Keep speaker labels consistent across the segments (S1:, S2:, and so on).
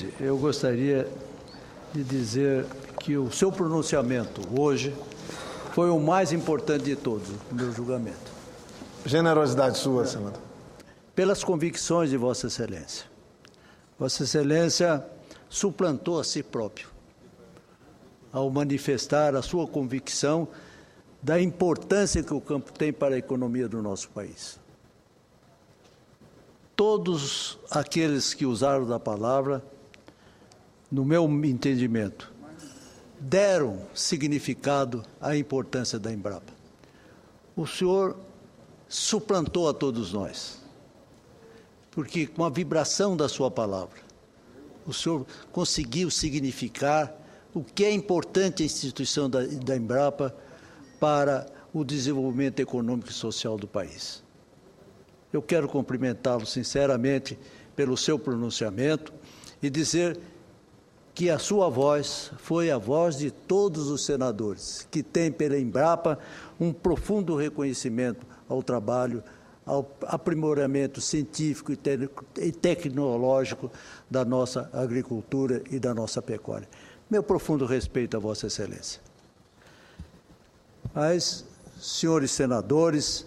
S1: presidente, eu gostaria de dizer que o seu pronunciamento hoje foi o mais importante de todos, no meu julgamento.
S2: Generosidade sua, senador.
S1: Pelas convicções de Vossa Excelência. Vossa Excelência suplantou a si próprio ao manifestar a sua convicção da importância que o campo tem para a economia do nosso país. Todos aqueles que usaram da palavra, no meu entendimento, deram significado à importância da Embrapa. O senhor suplantou a todos nós, porque com a vibração da sua palavra, o senhor conseguiu significar o que é importante a instituição da Embrapa para o desenvolvimento econômico e social do país. Eu quero cumprimentá-lo sinceramente pelo seu pronunciamento e dizer que a sua voz foi a voz de todos os senadores, que têm pela Embrapa um profundo reconhecimento ao trabalho, ao aprimoramento científico e tecnológico da nossa agricultura e da nossa pecuária. Meu profundo respeito a Vossa Excelência. Mas, senhores senadores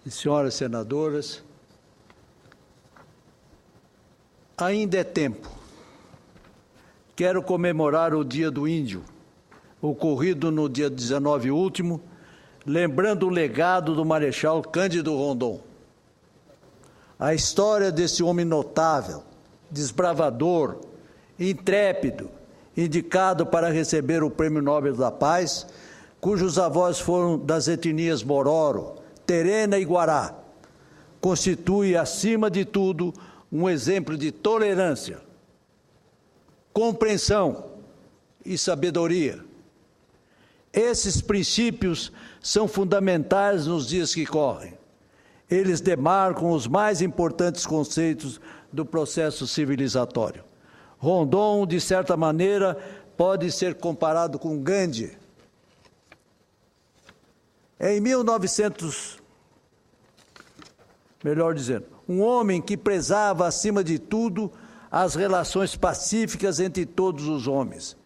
S1: e senhoras senadoras, ainda é tempo. Quero comemorar o Dia do Índio, ocorrido no dia 19 último, lembrando o legado do Marechal Cândido Rondon. A história desse homem notável, desbravador, intrépido, indicado para receber o Prêmio Nobel da Paz, cujos avós foram das etnias Bororo, Terena e Guará, constitui, acima de tudo, um exemplo de tolerância, compreensão e sabedoria. Esses princípios são fundamentais nos dias que correm. Eles demarcam os mais importantes conceitos do processo civilizatório. Rondon, de certa maneira, pode ser comparado com Gandhi. Em 1900, melhor dizendo, um homem que prezava, acima de tudo, as relações pacíficas entre todos os homens.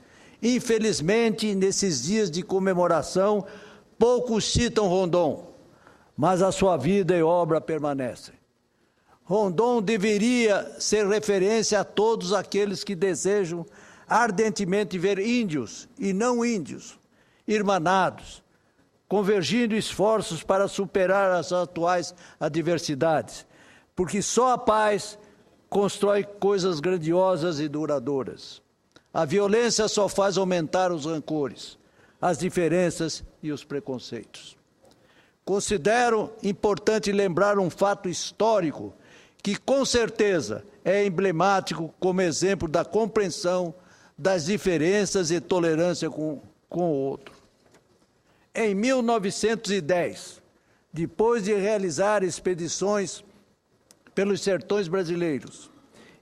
S1: Infelizmente, nesses dias de comemoração, poucos citam Rondon, mas a sua vida e obra permanecem. Rondon deveria ser referência a todos aqueles que desejam ardentemente ver índios e não índios, irmanados, convergindo esforços para superar as atuais adversidades, porque só a paz constrói coisas grandiosas e duradouras. A violência só faz aumentar os rancores, as diferenças e os preconceitos. Considero importante lembrar um fato histórico que, com certeza, é emblemático como exemplo da compreensão das diferenças e tolerância com o outro. Em 1910, depois de realizar expedições pelos sertões brasileiros,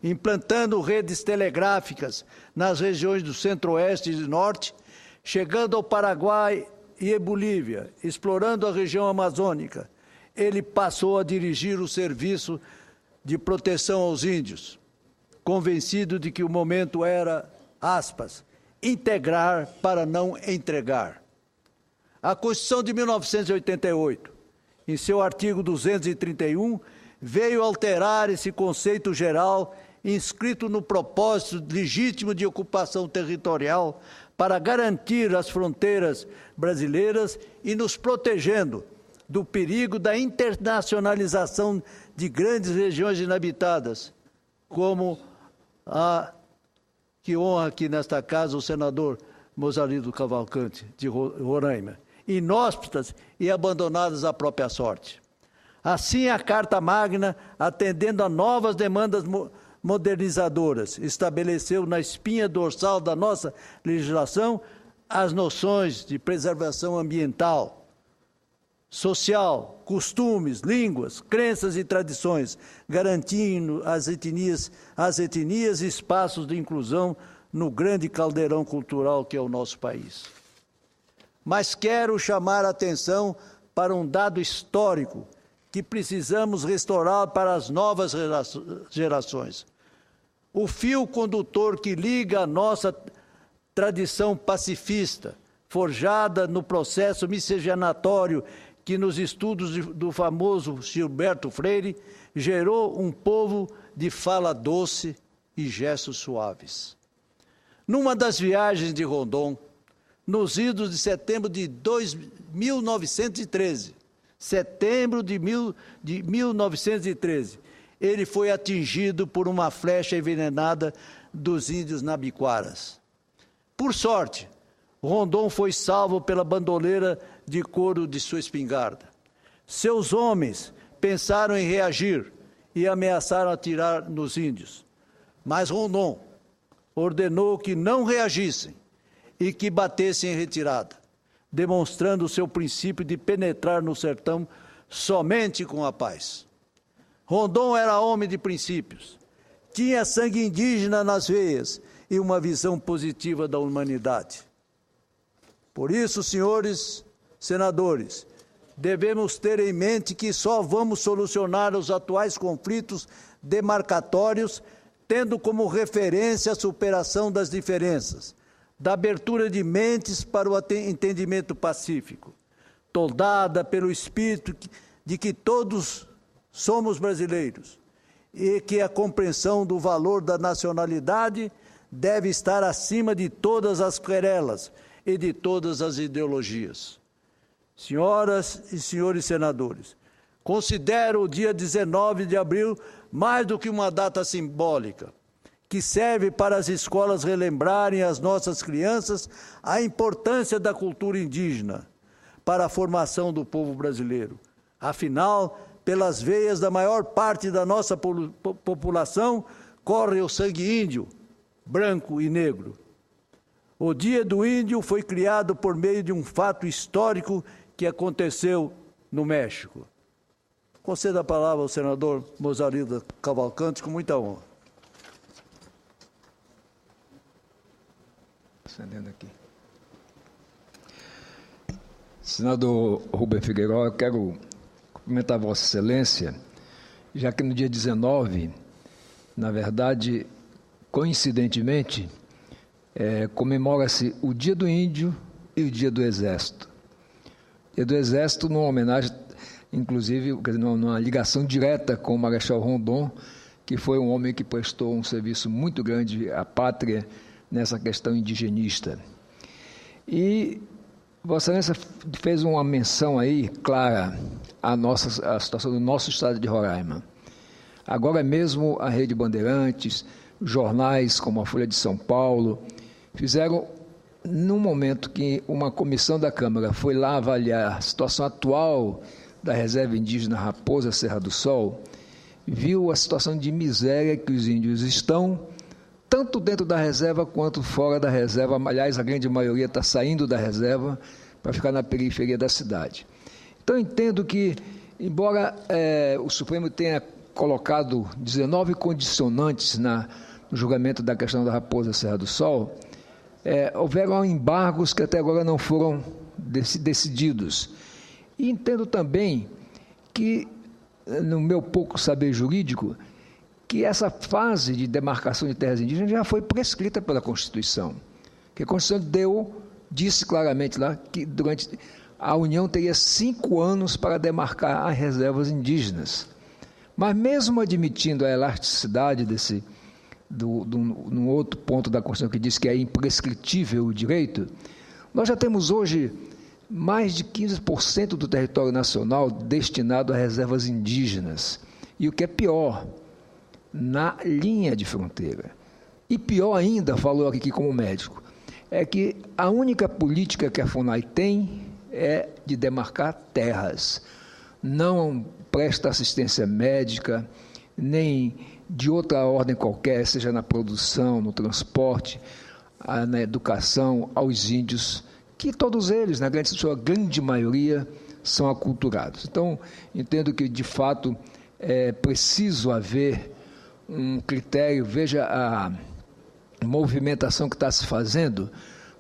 S1: implantando redes telegráficas nas regiões do Centro-Oeste e do Norte, chegando ao Paraguai e Bolívia, explorando a região amazônica, ele passou a dirigir o serviço de proteção aos índios, convencido de que o momento era, aspas, integrar para não entregar. A Constituição de 1988, em seu artigo 231, veio alterar esse conceito geral inscrito no propósito legítimo de ocupação territorial para garantir as fronteiras brasileiras e nos protegendo do perigo da internacionalização de grandes regiões inabitadas, como a que honra aqui nesta casa o senador Mozarino Cavalcante, de Roraima, inóspitas e abandonadas à própria sorte. Assim, a Carta Magna, atendendo a novas demandas modernizadoras, estabeleceu na espinha dorsal da nossa legislação as noções de preservação ambiental, social, costumes, línguas, crenças e tradições, garantindo às etnias e espaços de inclusão no grande caldeirão cultural que é o nosso país. Mas quero chamar a atenção para um dado histórico que precisamos restaurar para as novas gerações. o fio condutor que liga a nossa tradição pacifista, forjada no processo miscigenatório que nos estudos do famoso Gilberto Freire gerou um povo de fala doce e gestos suaves. Numa das viagens de Rondon, nos idos de setembro de 1913, ele foi atingido por uma flecha envenenada dos índios nabiquaras. Por sorte, Rondon foi salvo pela bandoleira de couro de sua espingarda. Seus homens pensaram em reagir e ameaçaram atirar nos índios. Mas Rondon ordenou que não reagissem e que batessem em retirada, demonstrando o seu princípio de penetrar no sertão somente com a paz. Rondon era homem de princípios, tinha sangue indígena nas veias e uma visão positiva da humanidade. Por isso, senhores senadores, devemos ter em mente que só vamos solucionar os atuais conflitos demarcatórios tendo como referência a superação das diferenças, da abertura de mentes para o entendimento pacífico, toldada pelo espírito de que todos somos brasileiros e que a compreensão do valor da nacionalidade deve estar acima de todas as querelas e de todas as ideologias. Senhoras e senhores senadores, considero o dia 19 de abril mais do que uma data simbólica, que serve para as escolas relembrarem às nossas crianças a importância da cultura indígena para a formação do povo brasileiro. Afinal, pelas veias da maior parte da nossa população corre o sangue índio, branco e negro. O Dia do Índio foi criado por meio de um fato histórico que aconteceu no México. Concedo a palavra ao senador Mozarilda Cavalcante com muita honra.
S3: Acendendo aqui. Senador Rubem Figueiredo, eu quero cumprimentar Vossa Excelência, já que no dia 19, na verdade, coincidentemente, comemora-se o Dia do Índio e o Dia do Exército. O Dia do Exército, numa homenagem, inclusive, numa ligação direta com o Marechal Rondon, que foi um homem que prestou um serviço muito grande à pátria nessa questão indigenista. E Vossa Excelência fez uma menção aí clara à situação do nosso estado de Roraima. Agora mesmo a Rede Bandeirantes, jornais como a Folha de São Paulo, fizeram, num momento que uma comissão da Câmara foi lá avaliar a situação atual da reserva indígena Raposa Serra do Sol, viu a situação de miséria que os índios estão, tanto dentro da reserva quanto fora da reserva. Aliás, a grande maioria está saindo da reserva para ficar na periferia da cidade. Então, entendo que, embora o Supremo tenha colocado 19 condicionantes no julgamento da questão da Raposa Serra do Sol, houveram embargos que até agora não foram decididos. E entendo também que, no meu pouco saber jurídico, que essa fase de demarcação de terras indígenas já foi prescrita pela Constituição. Que a Constituição disse claramente lá que a União teria 5 anos para demarcar as reservas indígenas. Mas mesmo admitindo a elasticidade num outro ponto da Constituição que diz que é imprescritível o direito, nós já temos hoje mais de 15% do território nacional destinado a reservas indígenas. E o que é pior, na linha de fronteira. E pior ainda, falou aqui como médico, é que a única política que a FUNAI tem é de demarcar terras. Não presta assistência médica, nem de outra ordem qualquer, seja na produção, no transporte, na educação, aos índios, que todos eles, na sua grande maioria, são aculturados. Então, entendo que, de fato, é preciso haver um critério. Veja a movimentação que está se fazendo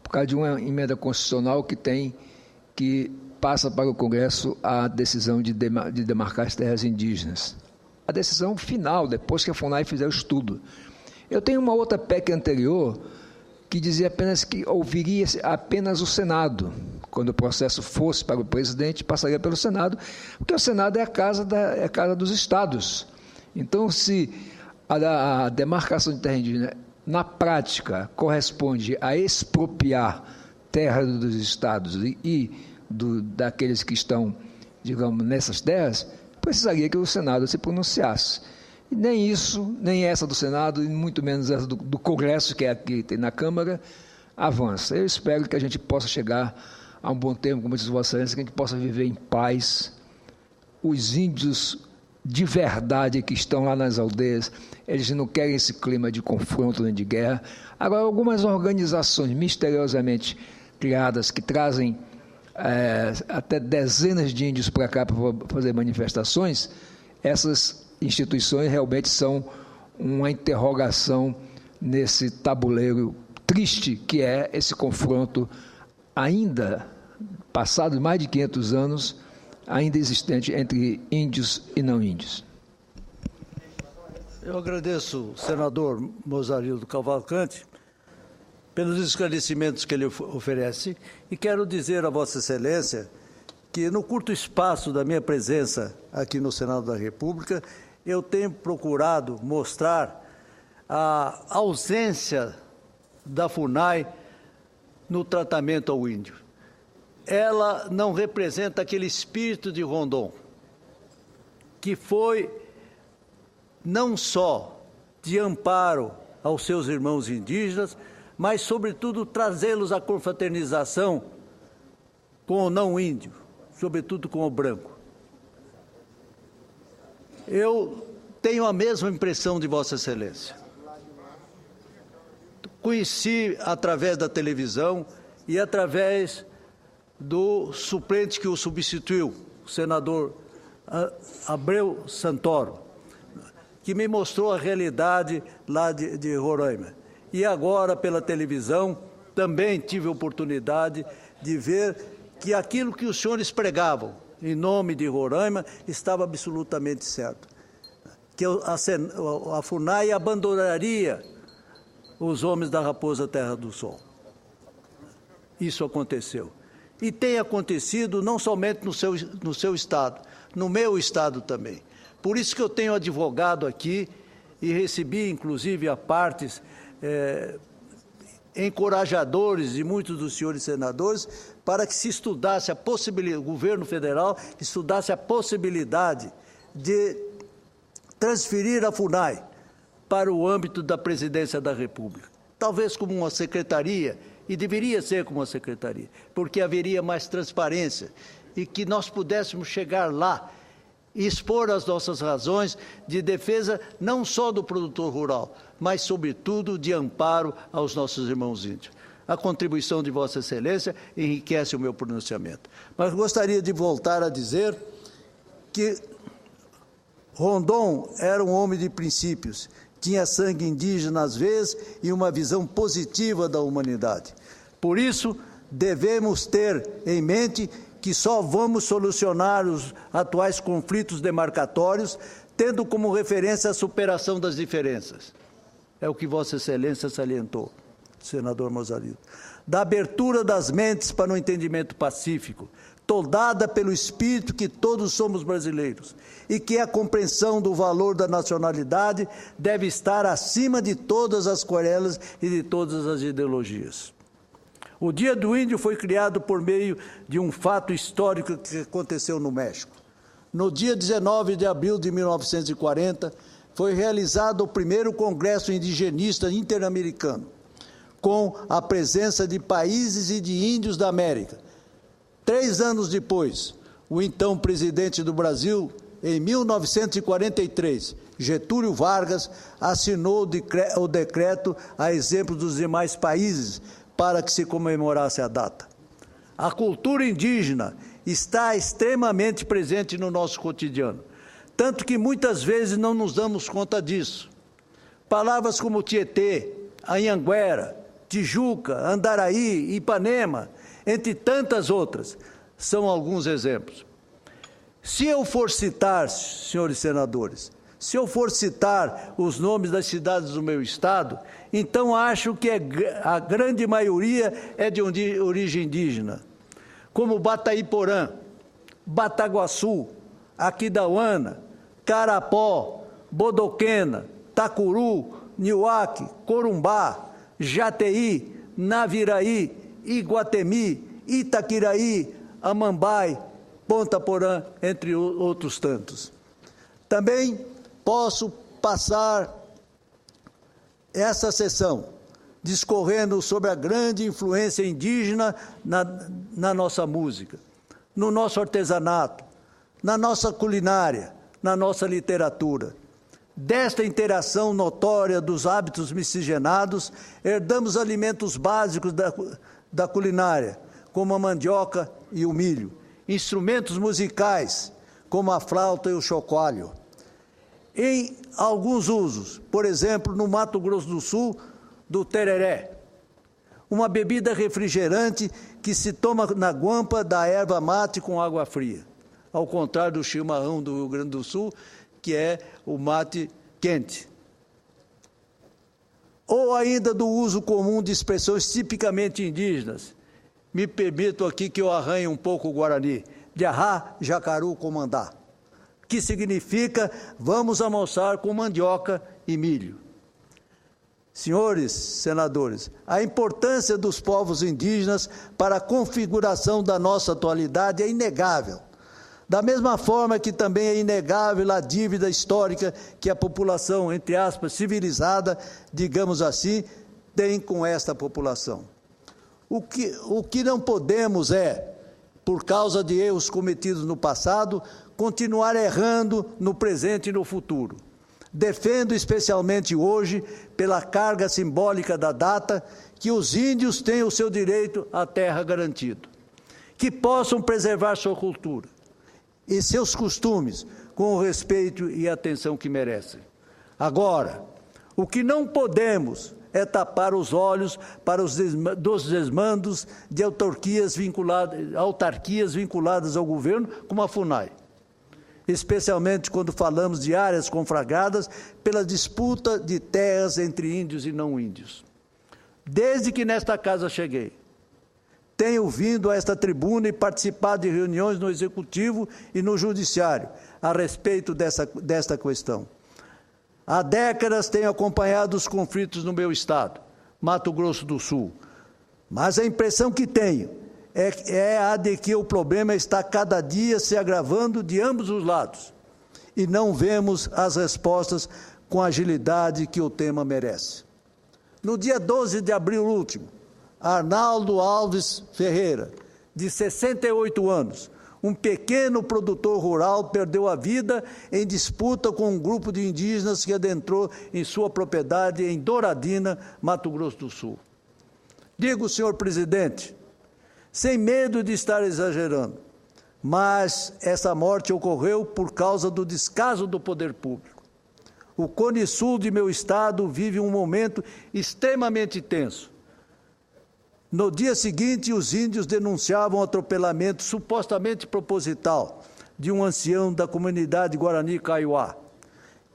S3: por causa de uma emenda constitucional que passa para o Congresso a decisão de demarcar as terras indígenas. A decisão final, depois que a FUNAI fizer o estudo. Eu tenho uma outra PEC anterior que dizia apenas que ouviria apenas o Senado. Quando o processo fosse para o presidente, passaria pelo Senado, porque o Senado é a casa dos estados. Então, se a demarcação de terra indígena, na prática, corresponde a expropriar terra dos estados daqueles que estão, digamos, nessas terras, precisaria que o Senado se pronunciasse. E nem isso, nem essa do Senado, e muito menos essa do Congresso, que é aqui na Câmara, avança. Eu espero que a gente possa chegar a um bom tempo, como diz Vossa Excelência, que a gente possa viver em paz. Os índios de verdade que estão lá nas aldeias, eles não querem esse clima de confronto nem de guerra. Agora, algumas organizações misteriosamente criadas que trazem até dezenas de índios para cá para fazer manifestações, essas instituições realmente são uma interrogação nesse tabuleiro triste que é esse confronto ainda, passados mais de 500 anos, ainda existente entre índios e não índios.
S1: Eu agradeço, senador Mozarildo Cavalcante, pelos esclarecimentos que ele oferece e quero dizer a Vossa Excelência que no curto espaço da minha presença aqui no Senado da República, eu tenho procurado mostrar a ausência da FUNAI no tratamento ao índio. Ela não representa aquele espírito de Rondon, que foi não só de amparo aos seus irmãos indígenas, mas, sobretudo, trazê-los à confraternização com o não índio, sobretudo com o branco. Eu tenho a mesma impressão de Vossa Excelência. Conheci através da televisão e através do suplente que o substituiu, o senador Abreu Santoro, que me mostrou a realidade lá de Roraima. E agora, pela televisão, também tive a oportunidade de ver que aquilo que os senhores pregavam em nome de Roraima estava absolutamente certo. Que a FUNAI abandonaria os homens da Raposa Terra do Sol. Isso aconteceu. E tem acontecido não somente no seu estado, no meu estado também. Por isso que eu tenho advogado aqui e recebi, inclusive, a partes encorajadores de muitos dos senhores senadores para que se estudasse a possibilidade, o governo federal estudasse a possibilidade de transferir a FUNAI para o âmbito da presidência da República. Talvez como uma secretaria, e deveria ser como uma secretaria, porque haveria mais transparência e que nós pudéssemos chegar lá e expor as nossas razões de defesa não só do produtor rural, mas, sobretudo, de amparo aos nossos irmãos índios. A contribuição de Vossa Excelência enriquece o meu pronunciamento. Mas gostaria de voltar a dizer que Rondon era um homem de princípios, tinha sangue indígena às vezes e uma visão positiva da humanidade. Por isso, devemos ter em mente que só vamos solucionar os atuais conflitos demarcatórios tendo como referência a superação das diferenças. É o que Vossa Excelência salientou, senador Mozarildo. Da abertura das mentes para um entendimento pacífico, toldada pelo espírito que todos somos brasileiros e que a compreensão do valor da nacionalidade deve estar acima de todas as querelas e de todas as ideologias. O Dia do Índio foi criado por meio de um fato histórico que aconteceu no México. No dia 19 de abril de 1940, foi realizado o primeiro Congresso Indigenista Interamericano, com a presença de países e de índios da América. 3 anos depois, o então presidente do Brasil, em 1943, Getúlio Vargas, assinou o decreto a exemplo dos demais países para que se comemorasse a data. A cultura indígena está extremamente presente no nosso cotidiano, tanto que muitas vezes não nos damos conta disso. Palavras como Tietê, Anhanguera, Tijuca, Andaraí, Ipanema, entre tantas outras, são alguns exemplos. Se eu for citar, senhores senadores, Se eu for citar os nomes das cidades do meu estado, então acho que a grande maioria é de origem indígena, como Batayporã, Bataguaçu, Aquidauana, Carapó, Bodoquena, Tacuru, Niuaque, Corumbá, Jateí, Naviraí, Iguatemi, Itaquiraí, Amambai, Ponta Porã, entre outros tantos. Também posso passar essa sessão discorrendo sobre a grande influência indígena na nossa música, no nosso artesanato, na nossa culinária, na nossa literatura. Desta interação notória dos hábitos miscigenados, herdamos alimentos básicos da culinária, como a mandioca e o milho, instrumentos musicais, como a flauta e o chocalho. Em alguns usos, por exemplo, no Mato Grosso do Sul, do tereré, uma bebida refrigerante que se toma na guampa da erva mate com água fria, ao contrário do chimarrão do Rio Grande do Sul, que é o mate quente. Ou ainda do uso comum de expressões tipicamente indígenas. Me permito aqui que eu arranhe um pouco o Guarani, Diarrá, Jacaru, Comandá, que significa vamos almoçar com mandioca e milho. Senhores senadores, a importância dos povos indígenas para a configuração da nossa atualidade é inegável. Da mesma forma que também é inegável a dívida histórica que a população, entre aspas, civilizada, digamos assim, tem com esta população. O que não podemos é, por causa de erros cometidos no passado, continuar errando no presente e no futuro. Defendo especialmente hoje, pela carga simbólica da data, que os índios tenham o seu direito à terra garantido, que possam preservar sua cultura e seus costumes com o respeito e atenção que merecem. Agora, o que não podemos é tapar os olhos para os desmandos de autarquias vinculadas ao governo, como a FUNAI, especialmente quando falamos de áreas conflagradas pela disputa de terras entre índios e não índios. Desde que nesta casa cheguei, tenho vindo a esta tribuna e participado de reuniões no Executivo e no Judiciário a respeito desta questão. Há décadas tenho acompanhado os conflitos no meu estado, Mato Grosso do Sul, mas a impressão que tenho é a de que o problema está cada dia se agravando de ambos os lados e não vemos as respostas com a agilidade que o tema merece. No dia 12 de abril último, Arnaldo Alves Ferreira, de 68 anos, um pequeno produtor rural, perdeu a vida em disputa com um grupo de indígenas que adentrou em sua propriedade em Douradina, Mato Grosso do Sul. Digo, senhor presidente, sem medo de estar exagerando, mas essa morte ocorreu por causa do descaso do poder público. O Cone Sul de meu estado vive um momento extremamente tenso. No dia seguinte, os índios denunciavam o atropelamento supostamente proposital de um ancião da comunidade Guarani Kaiowá.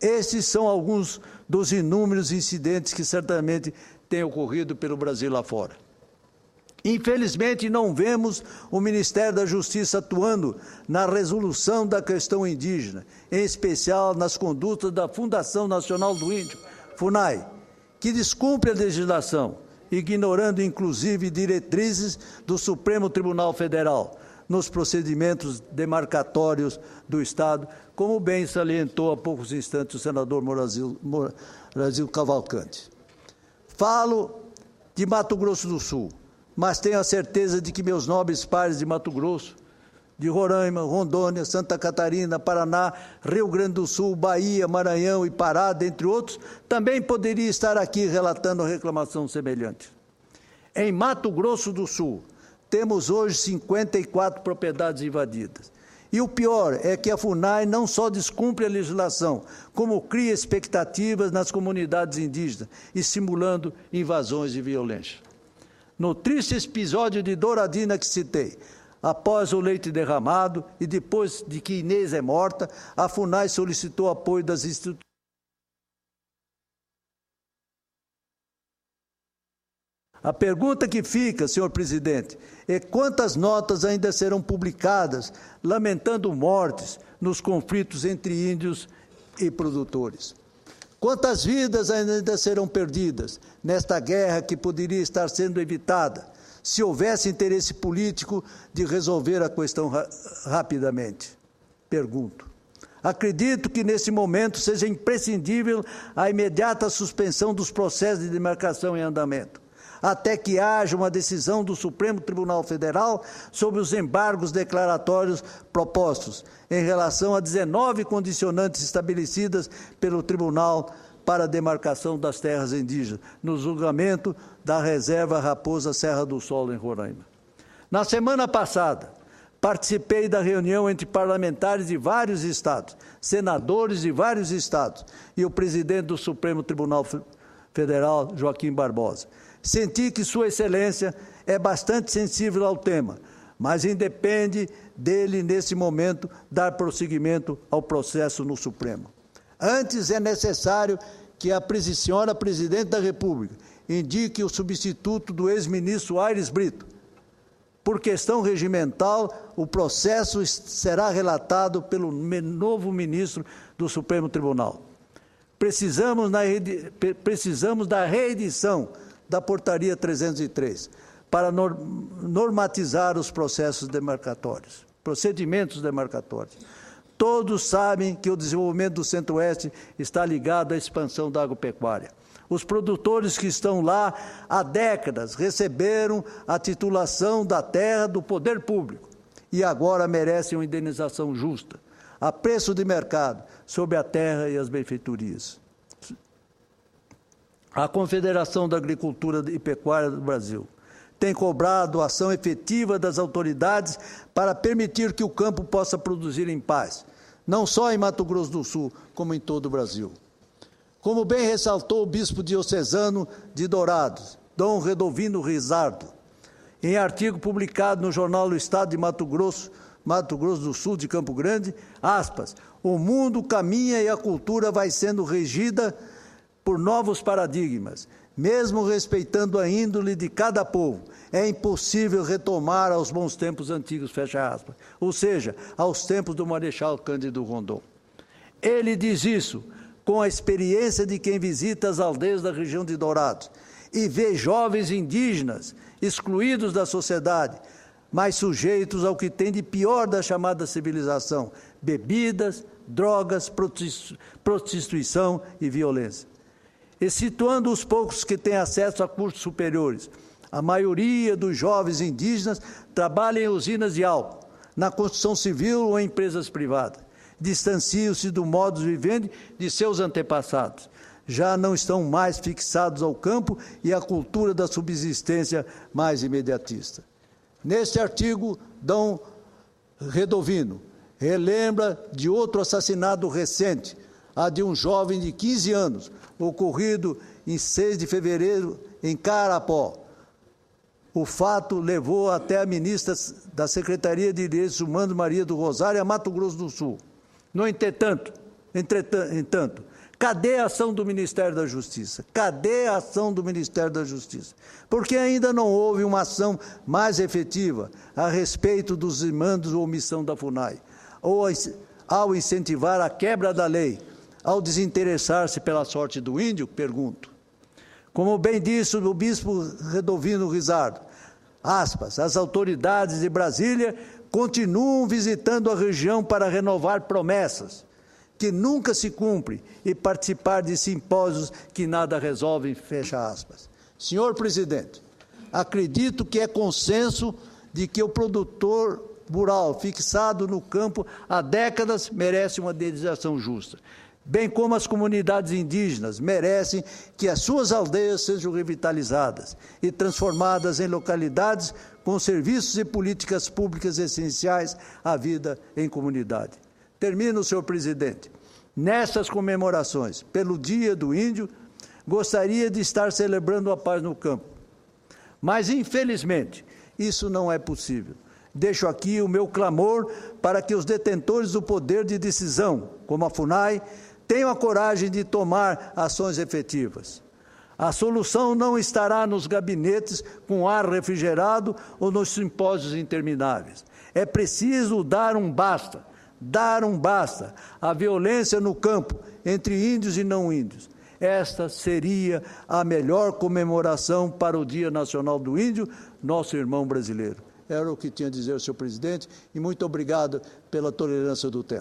S1: Estes são alguns dos inúmeros incidentes que certamente têm ocorrido pelo Brasil lá fora. Infelizmente, não vemos o Ministério da Justiça atuando na resolução da questão indígena, em especial nas condutas da Fundação Nacional do Índio, FUNAI, que descumpre a legislação, ignorando inclusive diretrizes do Supremo Tribunal Federal nos procedimentos demarcatórios do Estado, como bem salientou há poucos instantes o senador Morasil Cavalcante. Falo de Mato Grosso do Sul, mas tenho a certeza de que meus nobres pares de Mato Grosso, de Roraima, Rondônia, Santa Catarina, Paraná, Rio Grande do Sul, Bahia, Maranhão e Pará, dentre outros, também poderia estar aqui relatando reclamação semelhante. Em Mato Grosso do Sul, temos hoje 54 propriedades invadidas. E o pior é que a FUNAI não só descumpre a legislação, como cria expectativas nas comunidades indígenas, estimulando invasões e violência. No triste episódio de Douradina que citei, Após o leite derramado e depois de que Inês é morta, a FUNAI solicitou apoio das instituições. A pergunta que fica, senhor presidente, é quantas notas ainda serão publicadas lamentando mortes nos conflitos entre índios e produtores? Quantas vidas ainda serão perdidas nesta guerra que poderia estar sendo evitada se houvesse interesse político de resolver a questão rapidamente? Pergunto. Acredito que, nesse momento, seja imprescindível a imediata suspensão dos processos de demarcação em andamento, até que haja uma decisão do Supremo Tribunal Federal sobre os embargos declaratórios propostos em relação a 19 condicionantes estabelecidas pelo Tribunal para a demarcação das terras indígenas, no julgamento da Reserva Raposa Serra do Sol, em Roraima. Na semana passada, participei da reunião entre parlamentares de vários estados, senadores de vários estados e o presidente do Supremo Tribunal Federal, Joaquim Barbosa. Senti que Sua Excelência é bastante sensível ao tema, mas independe dele, nesse momento, dar prosseguimento ao processo no Supremo. Antes, é necessário que a senhora Presidente da República indique o substituto do ex-ministro Aires Brito. Por questão regimental, o processo será relatado pelo novo ministro do Supremo Tribunal. Precisamos da reedição da Portaria 303 para normatizar os procedimentos demarcatórios. Todos sabem que o desenvolvimento do Centro-Oeste está ligado à expansão da agropecuária. Os produtores que estão lá há décadas receberam a titulação da terra do poder público e agora merecem uma indenização justa, a preço de mercado, sobre a terra e as benfeitorias. A Confederação da Agricultura e Pecuária do Brasil tem cobrado a ação efetiva das autoridades para permitir que o campo possa produzir em paz, não só em Mato Grosso do Sul, como em todo o Brasil. Como bem ressaltou o bispo diocesano de Dourados, Dom Redovino Rizardo, em artigo publicado no jornal do Estado de Mato Grosso do Sul, de Campo Grande, aspas, o mundo caminha e a cultura vai sendo regida por novos paradigmas. Mesmo respeitando a índole de cada povo, é impossível retomar aos bons tempos antigos, fecha aspas, ou seja, aos tempos do Marechal Cândido Rondon. Ele diz isso com a experiência de quem visita as aldeias da região de Dourados e vê jovens indígenas excluídos da sociedade, mas sujeitos ao que tem de pior da chamada civilização, bebidas, drogas, prostituição e violência. E situando os poucos que têm acesso a cursos superiores, a maioria dos jovens indígenas trabalha em usinas de álcool, na construção civil ou em empresas privadas. Distanciam-se do modo de viver de seus antepassados. Já não estão mais fixados ao campo e à cultura da subsistência mais imediatista. Neste artigo, Dom Redovino relembra de outro assassinato recente, a de um jovem de 15 anos, ocorrido em 6 de fevereiro em Carapó. O fato levou até a ministra da Secretaria de Direitos Humanos, Maria do Rosário, a Mato Grosso do Sul. No entretanto, cadê a ação do Ministério da Justiça? Cadê a ação do Ministério da Justiça? Porque ainda não houve uma ação mais efetiva a respeito dos demandos ou omissão da FUNAI, ou ao incentivar a quebra da lei, ao desinteressar-se pela sorte do índio? Pergunto. Como bem disse o bispo Redovino Rizardo, aspas, as autoridades de Brasília continuam visitando a região para renovar promessas que nunca se cumprem e participar de simpósios que nada resolvem, fecha aspas. Senhor presidente, acredito que é consenso de que o produtor rural fixado no campo há décadas merece uma indenização justa, bem como as comunidades indígenas merecem que as suas aldeias sejam revitalizadas e transformadas em localidades com serviços e políticas públicas essenciais à vida em comunidade. Termino, senhor presidente. Nessas comemorações, pelo Dia do Índio, gostaria de estar celebrando a paz no campo. Mas, infelizmente, isso não é possível, deixo aqui o meu clamor para que os detentores do poder de decisão, como a FUNAI, tenham a coragem de tomar ações efetivas. A solução não estará nos gabinetes com ar refrigerado ou nos simpósios intermináveis. É preciso dar um basta à violência no campo entre índios e não índios. Esta seria a melhor comemoração para o Dia Nacional do Índio, nosso irmão brasileiro. Era o que tinha a dizer o senhor presidente, e muito obrigado pela tolerância do tempo.